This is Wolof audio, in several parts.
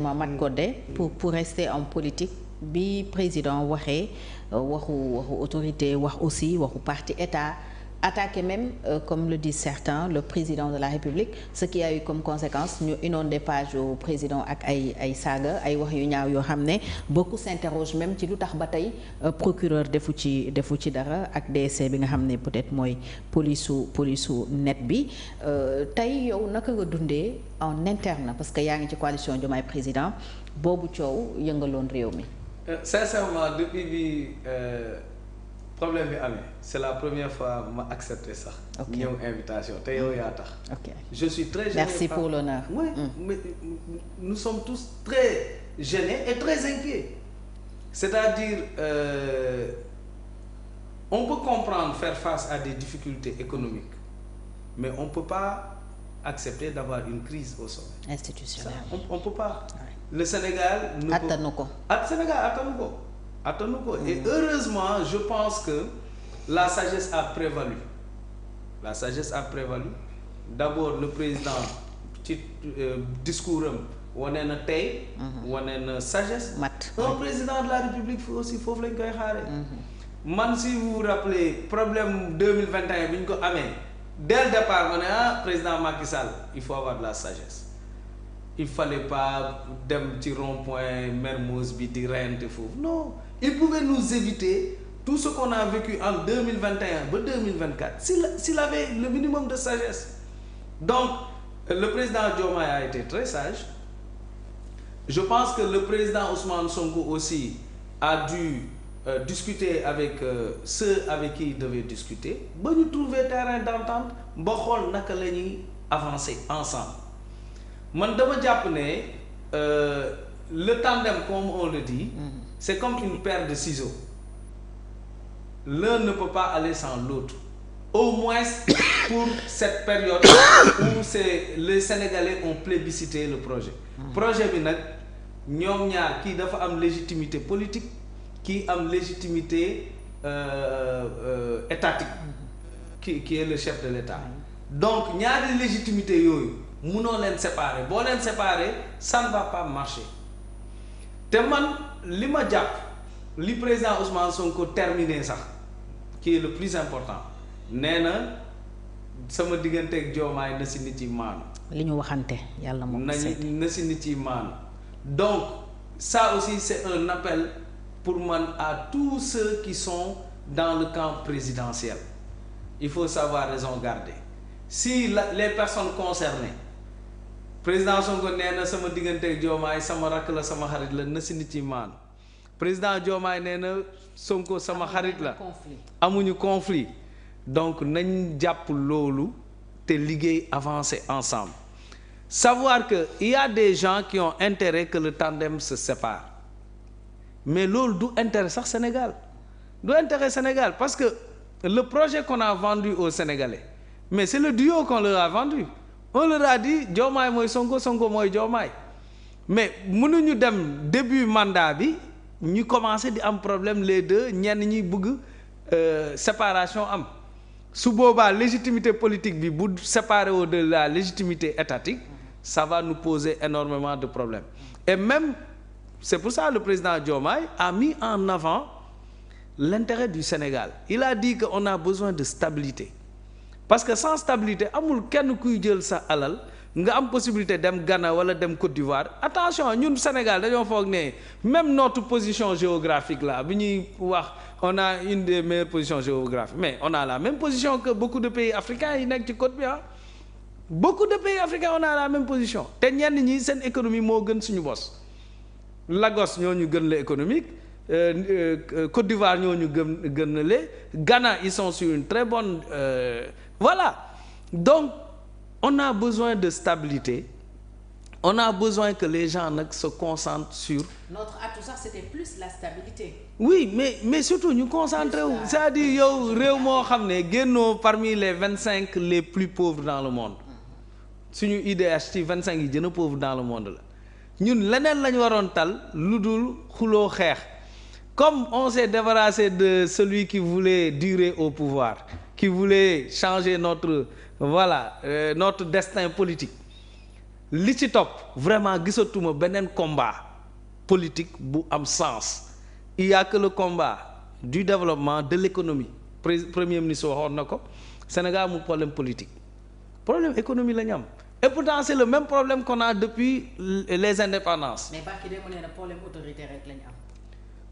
Mat Codé pour rester en politique bi président waxee waxu autorité wax aussi waxu parti état attaqué même comme le disent certains le président de la République ce qui a eu comme conséquence ñu inondé page au président ak ay saaga ay wax yu ñaaw yoo xam ne beaucoup s'interrogent même ci lu tax ba tey procureur defu ci dara ak DSC bi nga xam ne peut-être mooy police su net bi tey yow naka nga dundee en interne parce que yaa ngi ci coalition Diomaye président boobu coow yëngaloon réew mi. Sincèrement depuis bi problème bi amee c'est la première fois ma accepté sax. ñëw invitation te yow yaa tax. Je suis très gêné. Merci pour l'honneur. Oui, mais nous sommes tous très gênés et très inquiets. C'est-à-dire on peut comprendre faire face à des difficultés économiques mais on peut pas accepter d'avoir une crise au sommet. Institutionnelle. On peut pas. Ouais. Le Sénégal attanu ko. Et heureusement je pense que la sagesse a prévalu. D'abord le président ci discours am wane na tey. wane na sagesse. un président de la République aussi foofu lañ koy xaare man si vous vous rappelez problème 2021 bi ñu ko amee dès le départ ma ne président Macky Sall il faut avoir de la sagesse. Il fallait pas dem ci rond-point Mermoz bi di reyante foofu non il pouvait nous éviter tout ce qu'on a vécu en 2021 ba 2024 s'il avait le minimum de sagesse. Donc le président Diomaye a été très sage. Je pense que le président Ousmane Sonko aussi a dû discuter avec ceux avec qui il devait discuter ba ñu trouver terrain d'entente ba xool naka la ñuy avancer ensemble. Man dama jàpp ne le tandem comme on le dit c'est comme une paire de ciseaux. L'un ne peut pas aller sans l'autre. Au moins pour cette période où les Sénégalais ont plébiscité le projet. Projet bi nag ñoom ñaar kii dafa am légitimité politique kii am légitimité étatique qui est le chef de l'État. Donc ñaari légitimité yooyu munoo leen séparer boo leen séparer ça ne va pas marcher te man li ma jàpp li président Ousmane Sonko terminé sax qui est le plus important nee na sama digganteeg Diomaye na si nit yi maanu. li ñu waxante yàlla moom na si nit yi maanu. Donc ça aussi c'est un appel pour man à tous ceux qui sont dans le camp présidentiel. Il faut savoir raison garder. Si les personnes concernées président Sonko nee na sama digganteeg Diomaye sama rakk la sama xarit la na si nit yi maanu président Diomaye nee na Sonko sama xarit la amuñu conflit donc nañ jàpp loolu te liggéey avancer ensemble. Savoir que il y a des gens qui ont intérêt que le tandem se sépare mais loolu du intérêt sax Sénégal parce que le projet qu'on a vendu aux Sénégalais mais c'est le duo qu'on leur a vendu. On leur a dit Diomaye mooy Sonko mooy Diomaye mais mënuñu dem début mandat bi ñu commencé di am problème les deux ñenn ñi bëgg séparation am su boobaa légitimité politique bi bu séparé de la légitimité étatique ça va nous poser énormément de problèmes. Et même c'est pour ça le président Diomaye a mis en avant l'intérêt du Sénégal. Il a dit qu'on a besoin de stabilité. Parce que sans stabilité amul kenn kuy jël sa alal nga am possibilité dem Ghana wala dem Côte d'Ivoire attention ñun Sénégal dañoo foog ne même notre position géographique là bi ñuy wax on a une des meilleures positions géographiques mais on a la même position que beaucoup de pays africains yi nekk ci côte bi beaucoup de pays africains on a la même position te ñenn ñi seen économie moo gën suñu bos. Lagos ñoo ñu gën la économique Côte d'Ivoire ñoo ñu gën na le Ghana ils sont sur une très bonne voilà donc on a besoin de stabilité on a besoin que les gens nag se concentrent sur. Notre atout sax c'était plus la stabilité. Oui mais surtout ñu concentré wu c'est-à-dire yow réew moo xam ne génnoo parmi les 25 les plus pauvres dans le monde suñu IDH ci 25 yi gën a pauvre dans le monde la ñun leneen lañu waroon tal lu dul xuloo xeex. Comme on s'est débarrassé de celui qui voulait durer au pouvoir, qui voulait changer notre destin politique. li ci topp vraiment gisatuma beneen combat politique bu am sens. Il y a que le combat du développement de l'économie premier ministre waxoon na ko Sénégal mu problème politique problème économie la ñu am et pourtant c'est le même problème qu'on a depuis les indépendances. mais Barki de mu ne problème autoritaire rek la ñu am.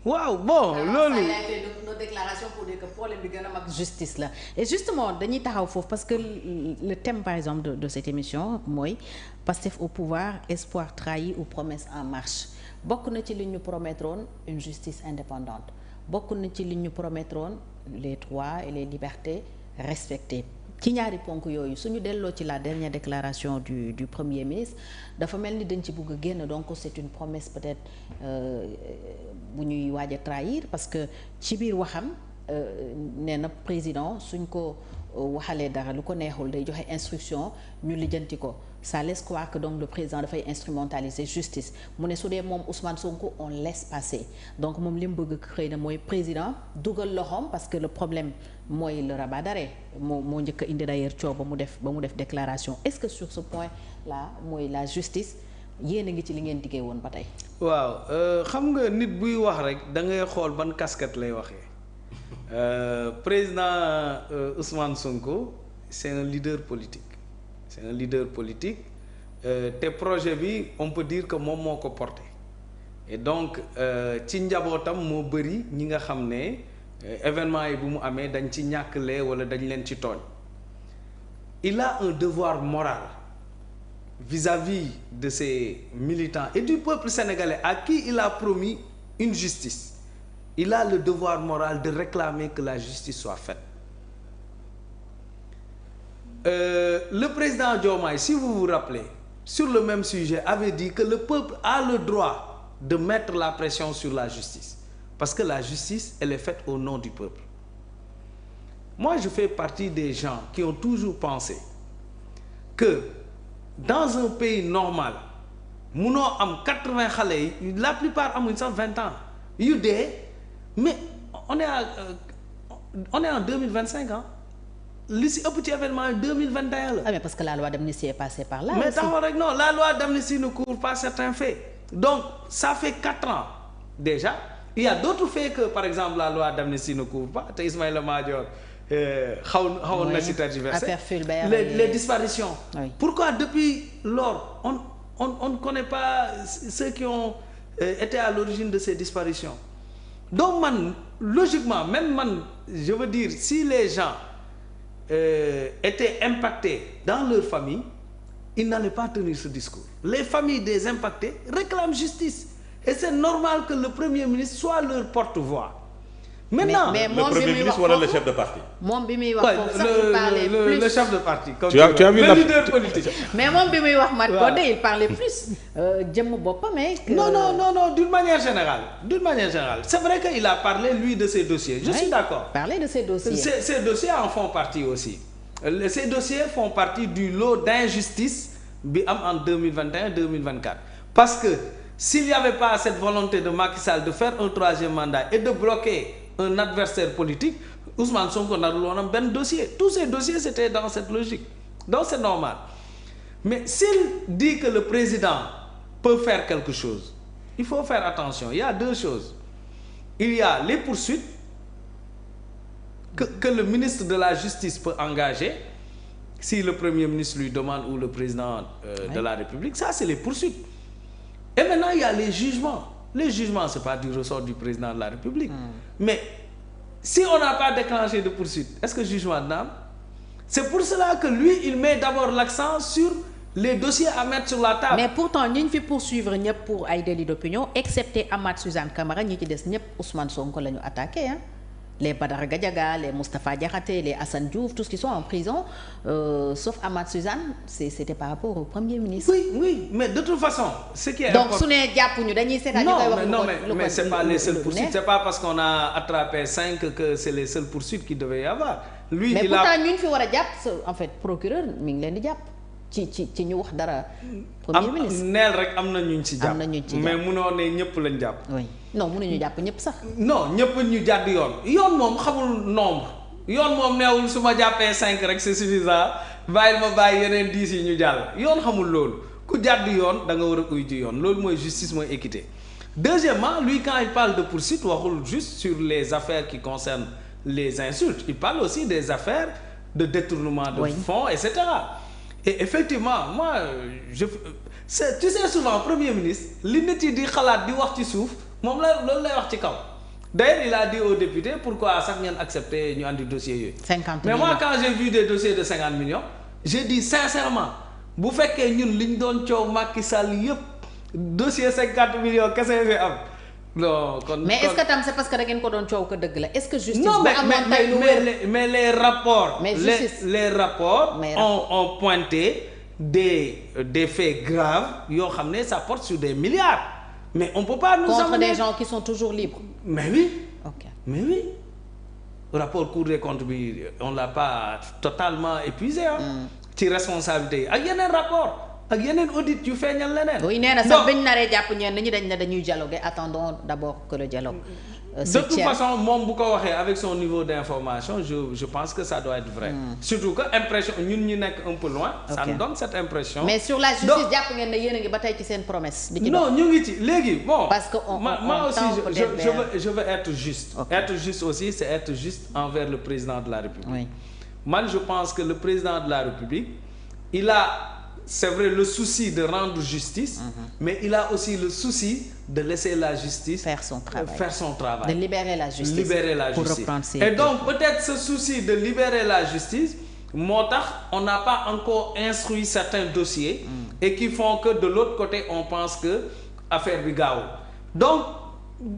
waaw bon loolu. ça a été nos déclarations pour dire que problème bi gën a mag justice la et justement dañuy taxaw foofu parce que le thème par exemple de cette émission mooy Pastef au pouvoir espoir trahi ou promesse en marche bokk na ci li ñu promettroon une justice indépendante bokk na ci li ñu promettroon les droits et les libertés respectées ci ñaari ponk yooyu suñu delloo ci la dernière déclaration du premier ministre dafa mel ni dañ ci bëgg a génn donc c'est une promesse peut-être bu ñuy waaj a trahir parce que ci biir waxam nee na président suñ ko waxalee dara lu ko neexul day joxe instruction ñu lijjanti ko ça laisse croire que donc le président dafay instrumentaliser justice mu ne su dee moom Ousmane Sonko on laisse passer donc moom li mu bëgg xëy na mooy président dugal loxoom parce que le problème mooy le rabat d'arrêt moo njëkk a indi d'ailleurs coow ba mu def déclaration est-ce que sur ce point là mooy la justice yéen a ngi ci li ngeen diggee woon ba tey. waaw xam nga nit buy wax rek da ngay xool ban casquette lay waxee président Ousmane Sonko c'est un leader politique. C'est un leader politique te projet bi on peut dire que moom moo ko porté et donc ci njabootam moo bëri ñi nga xam ne événement yi bu mu amee dañ ci ñàkklee wala dañ leen ci tooñ il a un devoir moral vis-à-vis de ses militants et du peuple sénégalais à qui il a promis une justice il a le devoir moral de réclamer que la justice soit faite. Le président Diomaye, si vous vous rappelez, sur le même sujet, avait dit que le peuple a le droit de mettre la pression sur la justice. Parce que la justice, elle est faite au nom du peuple. Moi, je fais partie des gens qui ont toujours pensé que dans un pays normal, munoo am 80 xale yi la plupart amuñ sax 20 ans yu dee mais on est en 2025 ans. li si ëpp ci événement 2021 la. ah mais parce que la loi d'amnistie est passée par là. mais taxaw rek non la loi d'amnistie ne couvre pas certains faits donc ça fait 4 ans déjà il y a d'autres faits que par exemple la loi d'amnistie ne couvre pas te Ismaïla Madior xawoon na si tergiversé les disparitions. Oui. Pourquoi depuis lors on ne connaît pas ceux qui ont été à l'origine de ces disparitions donc man logiquement même man je veux dire si les gens étaient impactés dans leur famille, ils n'allaient pas tenir ce discours. Les familles des impactés réclament justice. Et c'est normal que le Premier ministre soit leur porte-voix. Maintenant, mais le Premier ministre wala le chef de parti. moom bi muy wax foofu sax il parlait plus le chef de parti. tu as vu le leader politique. mais moom bi muy wax Mat Codé il parlait plus jëmm boppam mais. non d'une manière générale. C'est vrai qu'il a parlé lui de ses dossiers. Je suis d'accord. Parler de ses dossiers. Ces dossiers en font partie aussi. Ces dossiers font partie du lot d'injustice bi am en 2021-2024. Parce que s'il n'y avait pas cette volonté de Macky Sall de faire un 3e mandat et de bloquer un adversaire politique, Ousmane Sonko narul woon am benn dossier. Tous ces dossiers c'était dans cette logique. Donc c'est normal. Mais s'il dit que le président peut faire quelque chose, il faut faire attention. Il y a 2 choses. Il y a les poursuites que le ministre de la Justice peut engager si le Premier ministre lui demande ou le président de la République. Ça, c'est les poursuites. Et maintenant, il y a les jugements. Les jugements, c'est pas du ressort du président de la République. Mais si on n'a pas déclenché de poursuite, est-ce que jugement d'âme? C'est pour cela que lui, il met d'abord l'accent sur les dossiers à mettre sur la table. Mais pourtant ñi ñu fi poursuivre ñëpp pour ay délits d'opinion excepté Amath Suzanne Camara ñi ci des ñëpp Ousmane Sonko la ñu attaqué hein. Les Badara Gadiaga, les Moustapha Diakhaté, les Assane Diouf, tous qui sont en prison, sauf Amath Suzanne, c'était par rapport au Premier ministre. Oui, mais de toute façon, ce qui est donc su ne jàpp ñu dañuy seetaan ñu koy wax. Non, mais c'est pas les seules poursuites. C'est pas parce qu'on a attrapé 5 que c'est les seules poursuites qu'il devait y avoir. Lui, mais pourtant ñun fi war a jàpp en fait procureur mi ngi leen di jàpp. ci ñu wax dara. Premier ministre neel rek am na ñu ci jàpp. am na ñu ci jàpp mais munoo ne ñëpp lañ jàpp. oui non mënuñu jàpp ñëpp sax. non ñëpp ñu jàdd yoon moom xamul nombre yoon moom neewul su ma jàppee 5 rek c'est suffisant bàyyil ma bàyyi yeneen 10 yi ñu jàll yoon xamul loolu ku jàdd yoon da nga war a uy ji yoon loolu mooy justice mooy équité. Deuxièmement, lui quand il parle de poursuite waxul juste sur les affaires qui concernent les insultes il parle aussi des affaires de détournement de fonds et cetera. Et effectivement moi tu sais souvent premier ministre li nit yi di xalaat di wax ci suuf moom la loolu lay wax ci kaw. D'ailleurs il a dit aux députés pourquoi sax ngeen accepter ñu andi dossiers yooyu. 50 mais millions. moi quand j'ai vu des dossiers de 50 millions j'ai dit sincèrement bu fekkee ñun li ñu doon coow Macky Sall yépp dossier 50 millions kese fi am. non kon mais est-ce que tam c'est parce que da ngeen ko doon coow ko dëgg la est-ce que justice. non mais les rapports. mais justice les rapports. ont pointé des faits graves yoo xam ne ça porte sur des milliards. mais on peut pas nous contre amener... des gens qui sont toujours libres. mais oui. ok mais oui. rapport Cour des comptes bi on l'a pas totalement épuisé ah. ci responsabilité yi ak yeneen rapport ak yeneen audit yu feeñal leneen. oui nee na sax bañ naree jàpp ñenn ñi dañ ne dañuy dialoguer attendons d'abord que le dialogue. de toute façon moom bu ko waxee avec son niveau d'information je pense que ça doit être vrai. surtout que impression ñun ñu nekk un peu loin. ça nous donne cette impression. mais sur la justice jàpp ngeen ne yéen a ngi ba tey ci seen promesse. di ci dox non ñu ngi ci léegi bon. parce que moi aussi je veux être juste. Okay. Être juste aussi c'est être juste envers le président de la République. oui man je pense que le président de la République il a. C'est vrai le souci de rendre justice. Mais il a aussi le souci de laisser la justice faire son travail. De libérer la justice. Pour reprendre ses et donc peut-être ce souci de libérer la justice moo tax on n'a pas encore instruit certains dossiers. Et qui font que de l'autre côté on pense que affaire bi gaaw donc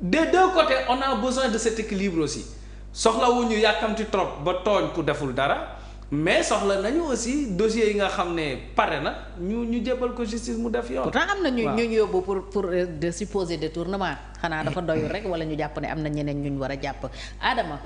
des deux côtés on a besoin de cet équilibre aussi soxlawuñu yàkkamti trop ba tooñ ku deful dara. mais soxla nañu aussi dossiers yi nga xam ne pare na ñu jébbal ko justice mu def yoon. pourtant am na ñu yóbbu pour de supposé détournement xanaa dafa doyul rek wala ñu jàpp ne am na ñeneen ñu war a jàpp Adama.